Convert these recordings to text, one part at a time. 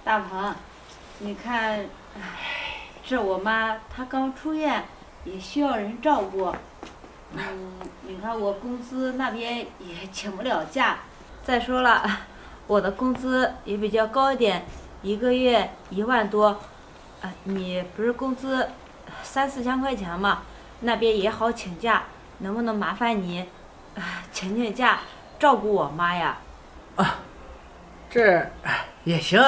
大鹏，你看，这我妈她刚出院，也需要人照顾。你看我公司那边也请不了假。再说了，我的工资也比较高一点，一个月1万多。你不是工资3、4千块钱吗？那边也好请假，能不能麻烦你，请假照顾我妈呀？这也行，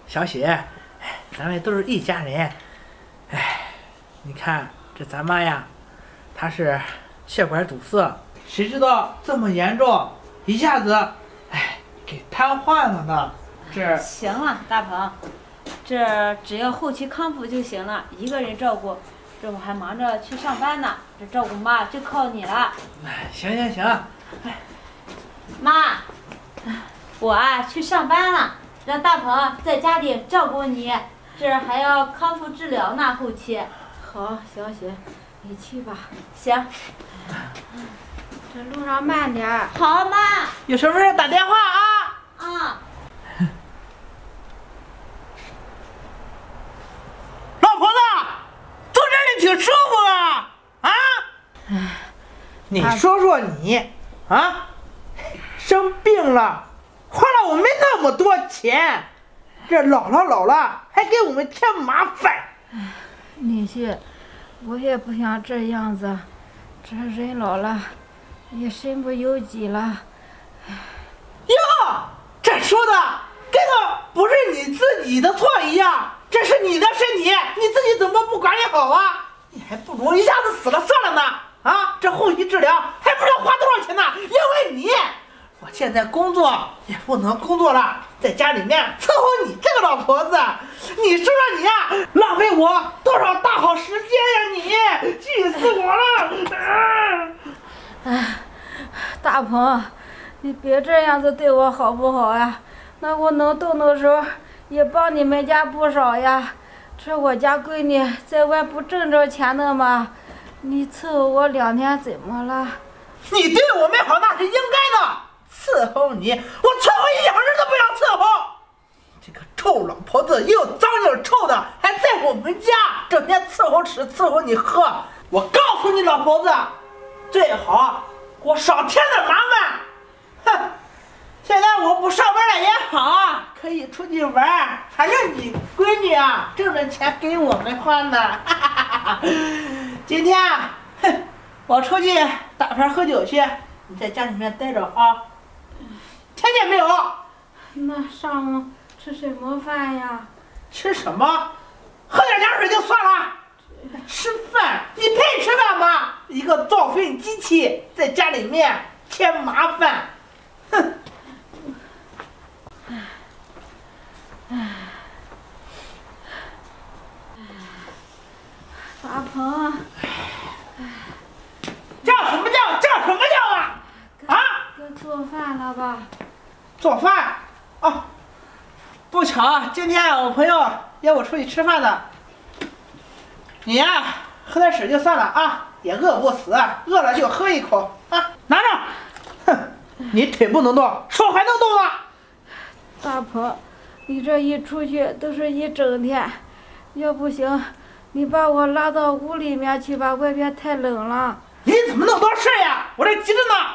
小喜，咱们都是一家人。你看这咱妈呀，她是血管堵塞，谁知道这么严重，一下子给瘫痪了呢。这行了，大鹏，这只要后期康复就行了，一个人照顾。这我还忙着去上班呢，这照顾妈就靠你了。行，妈，我去上班了，让大鹏在家里照顾你，这还要康复治疗呢，后期。好，小雪，你去吧。行。这路上慢点儿。好，妈。有什么事打电话啊。老婆子，坐这里挺舒服啊。你说说你生病了，花了我们那么多钱，这老了还给我们添麻烦。女婿，我也不想这样子，这人老了，也身不由己了。哟，这说的跟个不是你自己的错一样，这是你的身体，你自己怎么不管理好啊？你还不如一下子死了算了呢。这后续治疗还不知道花多少钱呢，因为你，我现在工作也不能工作了，在家里面伺候你这个老婆子，你说说你呀，浪费我多少大好时间呀你，气死我了！大鹏，你别这样子对我好不好呀？那我能动的时候也帮你们家不少呀。这我家闺女在外不挣着钱的吗？你伺候我2天怎么了？你对我们好那是应该的，伺候你，我伺候1小时都不想伺候。这个臭老婆子又脏又臭的，还在我们家整天伺候吃伺候你喝。我告诉你老婆子，最好给我少添点麻烦。哼，现在我不上班了也好，可以出去玩，反正你闺女挣着钱给我们花呢。今天我出去打牌喝酒去，你在家里面待着啊，听见没有？那上午吃什么饭呀？吃什么？喝点凉水就算了。吃饭？你配吃饭吗？一个造粪机器，在家里面添麻烦。哼！大鹏，叫什么叫啊？该做饭了吧？做饭？不巧，今天我朋友约我出去吃饭呢。你呀，喝点水就算了啊，也饿不死，饿了就喝一口啊，拿着。哼，你腿不能动，手还能动吗？大鹏，你这一出去都是一整天，要不行，你把我拉到屋里面去吧，外边太冷了。你怎么那么多事呀？我这急着呢，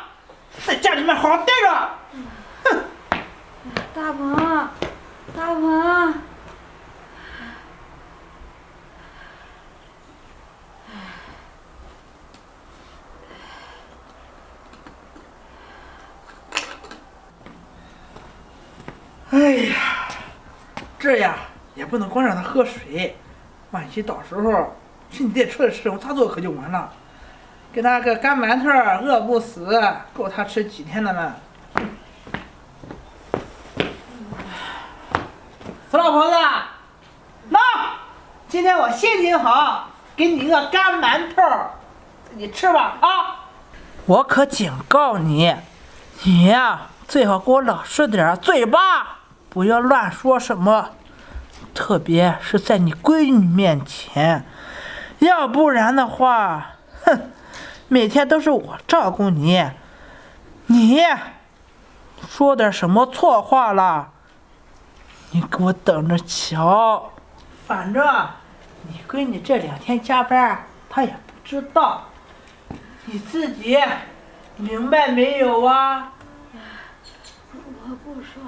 在家里面好好待着。哼！大鹏，大鹏。哎呀，这呀也不能光让他喝水，万一到时候身体出了事，我咋做可就完了。给他个干馒头，饿不死，够他吃几天的呢。死老婆子，喏，今天我心情好，给你一个干馒头，自己吃吧啊！我可警告你，你呀最好给我老实点，嘴巴不要乱说什么，特别是在你闺女面前，要不然的话，哼，每天都是我照顾你，你说点什么错话了，你给我等着瞧。反正你闺女这2天加班，她也不知道。你自己明白没有啊？我不说。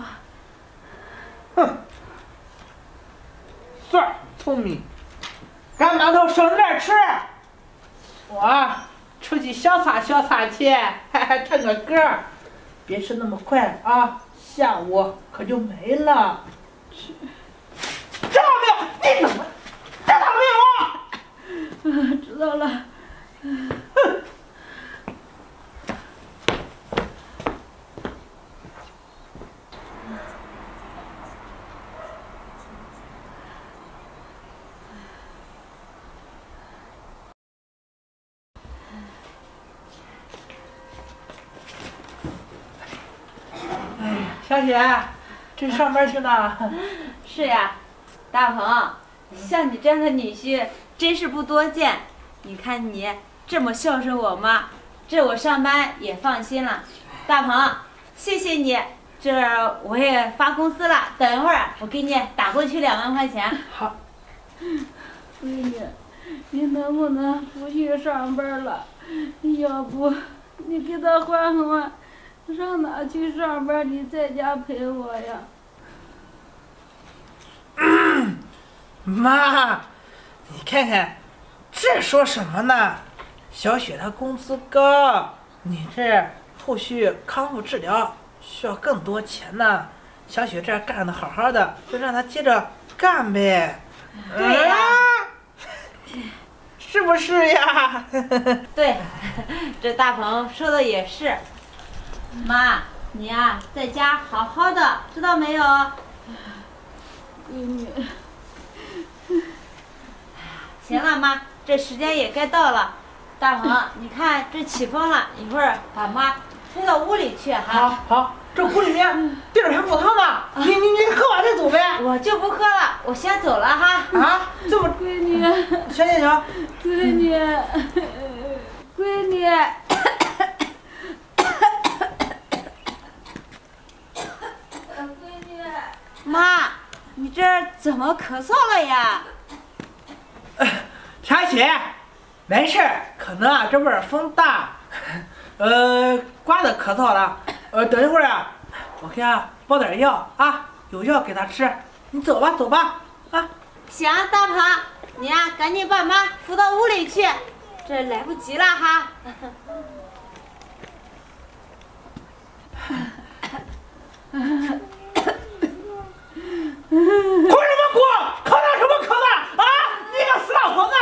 哼，算儿聪明，干馒头省着点吃。我出去潇洒潇洒去，唱个歌，别吃那么快啊，下午可就没了。知道没有？你怎么知道没有？知道了。小雪，这上班去呢？是呀，大鹏，像你这样的女婿真是不多见。你看你这么孝顺我妈，这我上班也放心了。大鹏，谢谢你，这我也发工资了，等一会儿我给你打过去2万块钱。好。闺女，你能不能不去上班了？要不你给他缓缓，上哪去上班？你在家陪我呀。妈，你看看，这说什么呢？小雪她工资高，你这后续康复治疗需要更多钱呢。小雪这干得好好的，就让她接着干呗。对呀，是不是呀？对，这大鹏说的也是。妈，你呀，在家好好的，知道没有？闺女。行了，妈，这时间也该到了。大鹏，你看这起风了，一会儿把妈推到屋里去哈。好，这屋里面地儿还不烫呢，你喝完再走呗。我就不喝了，我先走了哈。啊，这么闺女，行，闺女，闺女。妈，你这怎么咳嗽了呀？小雪，没事，可能啊这边风大，刮的咳嗽了。等一会儿啊，我给他包点药啊，有药给他吃。你走吧，啊。行，大鹏，你呀赶紧把妈扶到屋里去，这来不及了哈。哭什么哭？咳嗽什么咳嗽啊？你个死老婆子，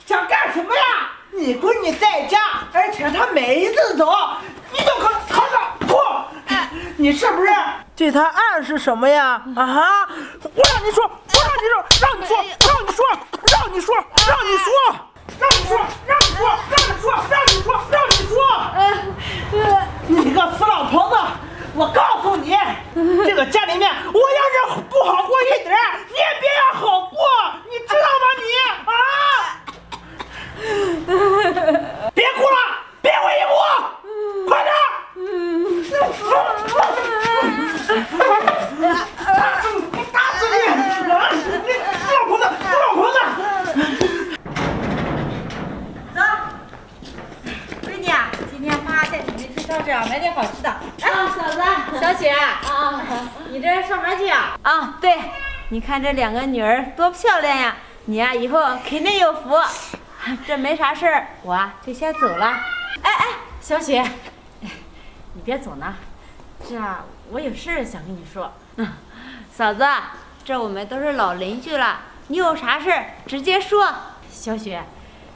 想干什么呀？你闺女在家，而且她每一次走，你就咳嗽哭，你是不是对她暗示什么呀？啊！我让你说，你个死老婆子！我告诉你，这个家里面，我要是不好过一点，你也别要好过，你知道吗？你别哭了，别回忆我，快点！打死你！你死老婆子！走，闺女啊，今天妈带你去超市啊，买点好吃的。哎，嫂子，小雪啊，你这上班去啊？啊，对，你看这2个女儿多漂亮呀！你呀，以后肯定有福。这没啥事儿，我啊就先走了。哎，小雪，你别走呢，这我有事儿想跟你说。嫂子，这我们都是老邻居了，你有啥事儿直接说。小雪，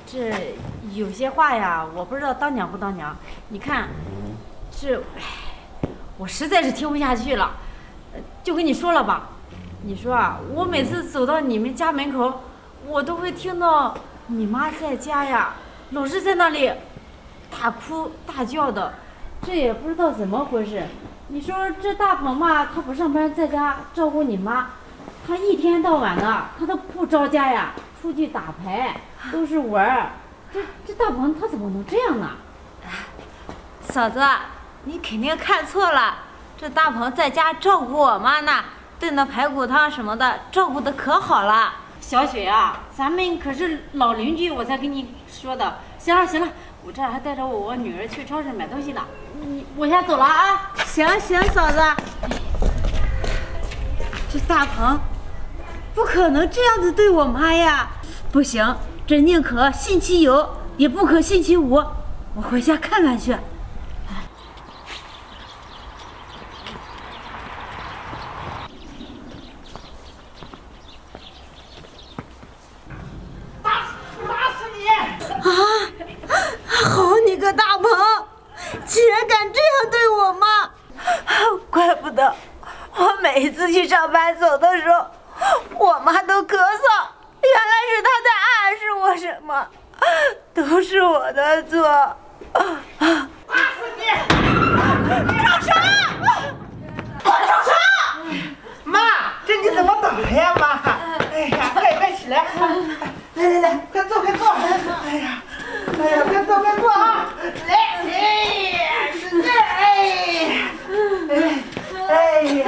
这有些话呀，我不知道当娘不当娘。你看，这，我实在是听不下去了，就跟你说了吧。你说啊，我每次走到你们家门口，我都会听到你妈在家呀，老是在那里大哭大叫的，这也不知道怎么回事。你说这大鹏嘛，他不上班，在家照顾你妈，他一天到晚的，他都不着家呀，出去打牌，都是玩儿。这大鹏他怎么能这样呢？嫂子，你肯定看错了，这大鹏在家照顾我妈呢，炖那排骨汤什么的，照顾的可好了。小雪啊，咱们可是老邻居，我才跟你说的。行了行了，我这还带着我女儿去超市买东西呢，我先走了啊。行行，嫂子。这大鹏不可能这样子对我妈呀！不行，这宁可信其有，也不可信其无。我回家看看去。打死你！好你个大鹏，竟然敢这样对我妈！怪不得我每次去上班走的时候，我妈都咳嗽，原来是她在暗示我什么，都是我的错。打死你！长生，长生！妈，这你怎么打呀，妈？哎呀，快起来！来，快坐！哎呀，快坐啊！来，使劲！哎呀，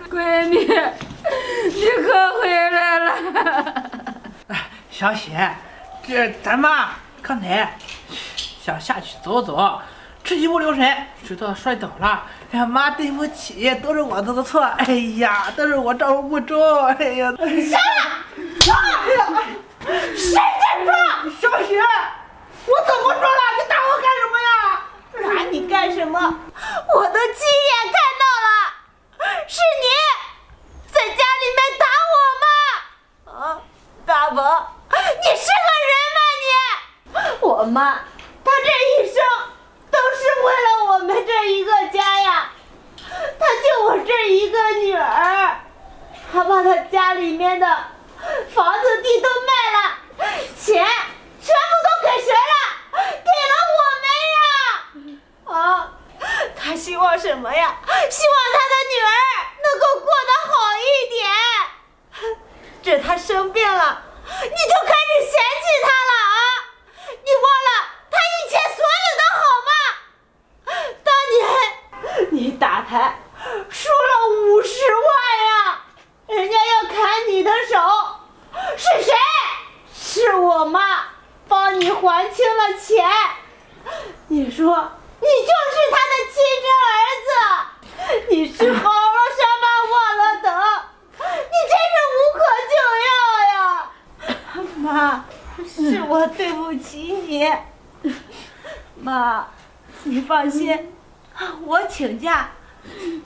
闺女，你可回来了。小雪，这咱妈刚才想下去走走，这一不留神知道摔倒了。哎呀，妈，对不起，都是我的错。哎呀，都是我照顾不周。哎呀，行了，谁在抓？小雪，我怎么说了？你打我干什么呀？打你干什么？我都亲眼看到了，是你在家里面打我妈！啊，大鹏，你是个人吗你？我妈，她这一生都是为了我们这一个家呀，她就我这一个女儿，她把她家里面的房子地都卖了，钱全部都给谁了？给了我们呀！啊，他希望什么呀？希望他的女儿能够过得好一点。这他生病了，你就开始嫌弃他了啊？你忘了他以前所有的好吗？当年你打牌输了50万呀，人家要砍你的手，是谁？是我妈帮你还清了钱。你说你就是他的亲生儿子，你是好了伤疤忘了疼，你真是无可救药呀！妈，是我对不起你。妈，你放心，我请假，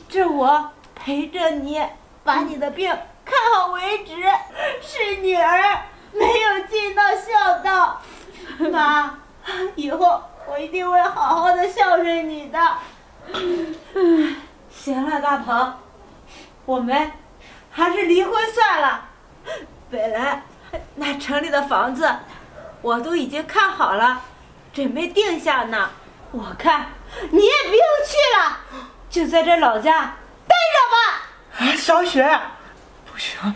这我陪着你把你的病看好为止。是女儿没有尽到孝道，妈，以后我一定会好好的孝顺你的。行了，大鹏，我们还是离婚算了。本来那城里的房子我都已经看好了，准备定下呢。我看你也不用去了，就在这老家待着吧。小雪，不行，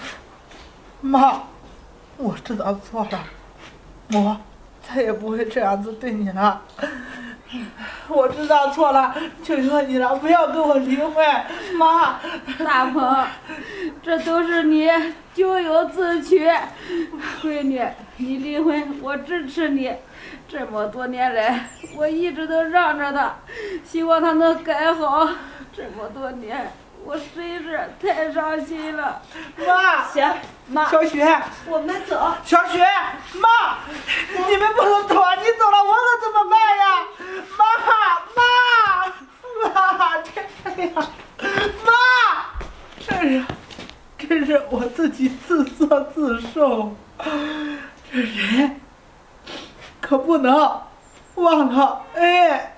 妈，我知道错了，我再也不会这样子对你了。我知道错了，求求你了，不要跟我离婚，妈。大鹏，这都是你咎由自取。闺女，你离婚我支持你。这么多年来，我一直都让着他，希望他能改好。这么多年，我真是太伤心了。妈，行，妈，小雪，我们走。小雪，妈，你们不能走啊！你走了，我可怎么办呀？妈，这样，妈，这是我自己自作自受。这人可不能忘了，哎，